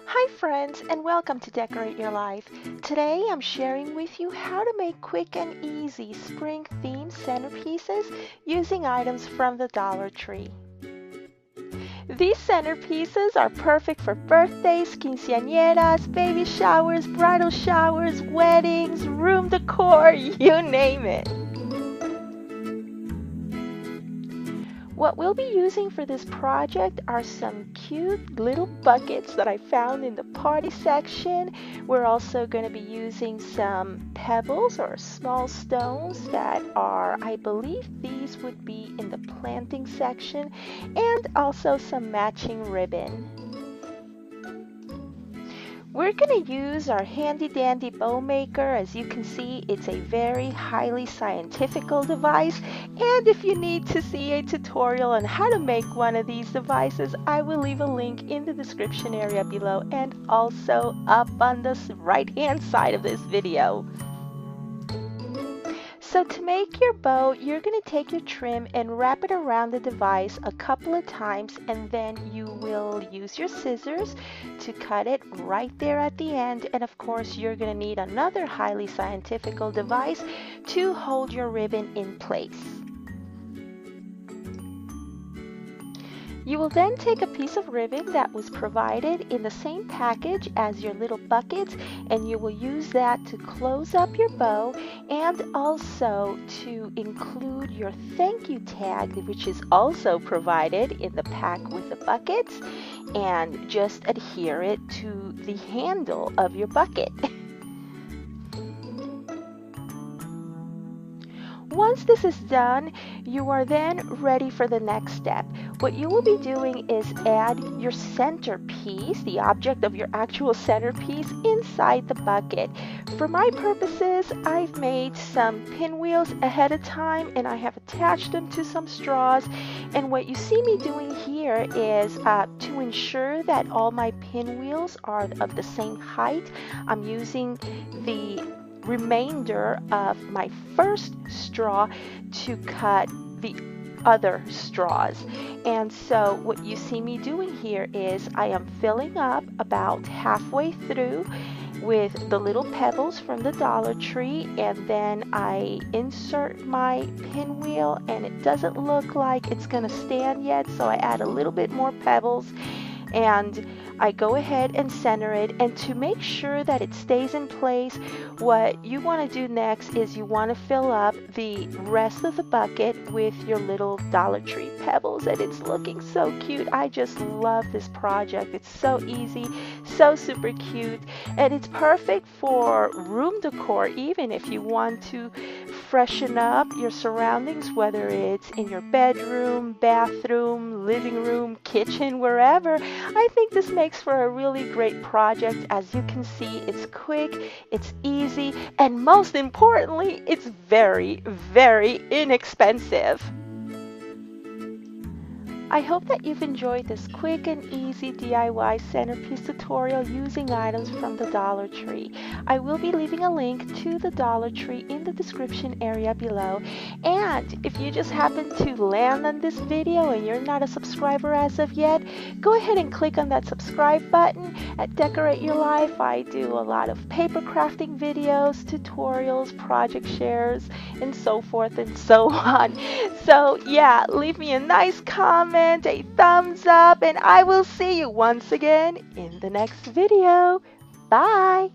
Hi friends, and welcome to Decorate Your Life. Today I'm sharing with you how to make quick and easy spring themed centerpieces using items from the Dollar Tree. These centerpieces are perfect for birthdays, quinceañeras, baby showers, bridal showers, weddings, room decor, you name it. What we'll be using for this project are some cute little buckets that I found in the party section. We're also going to be using some pebbles or small stones that are, I believe these would be in the planting section, and also some matching ribbon. We're going to use our handy dandy bow maker. As you can see, it's a very highly scientifical device, and if you need to see a tutorial on how to make one of these devices, I will leave a link in the description area below and also up on the right hand side of this video. So to make your bow, you're going to take your trim and wrap it around the device a couple of times, and then you will use your scissors to cut it right there at the end. And of course, you're going to need another highly scientifical device to hold your ribbon in place. You will then take a piece of ribbon that was provided in the same package as your little buckets, and you will use that to close up your bow and also to include your thank you tag, which is also provided in the pack with the buckets, and just adhere it to the handle of your bucket. Once this is done, you are then ready for the next step. What you will be doing is add your centerpiece, the object of your actual centerpiece, inside the bucket. For my purposes, I've made some pinwheels ahead of time and I have attached them to some straws. And what you see me doing here is to ensure that all my pinwheels are of the same height, I'm using the remainder of my first straw to cut the other straws. And so what you see me doing here is I am filling up about halfway through with the little pebbles from the Dollar Tree, and then I insert my pinwheel and it doesn't look like it's gonna stand yet, so I add a little bit more pebbles and I go ahead and center it. And to make sure that it stays in place, what you want to do next is you want to fill up the rest of the bucket with your little Dollar Tree pebbles, and it's looking so cute. I just love this project. It's so easy, so super cute, and it's perfect for room decor, even if you want to freshen up your surroundings, whether it's in your bedroom, bathroom, living room, kitchen, wherever. I think this makes for a really great project. As you can see, it's quick, it's easy, and most importantly, it's very, very inexpensive. I hope that you've enjoyed this quick and easy DIY centerpiece tutorial using items from the Dollar Tree. I will be leaving a link to the Dollar Tree in the description area below. And if you just happen to land on this video and you're not a subscriber as of yet, go ahead and click on that subscribe button. At Decorate Your Life, I do a lot of paper crafting videos, tutorials, project shares, and so forth and so on. So yeah, leave me a nice comment, a thumbs up, and I will see you once again in the next video. Bye!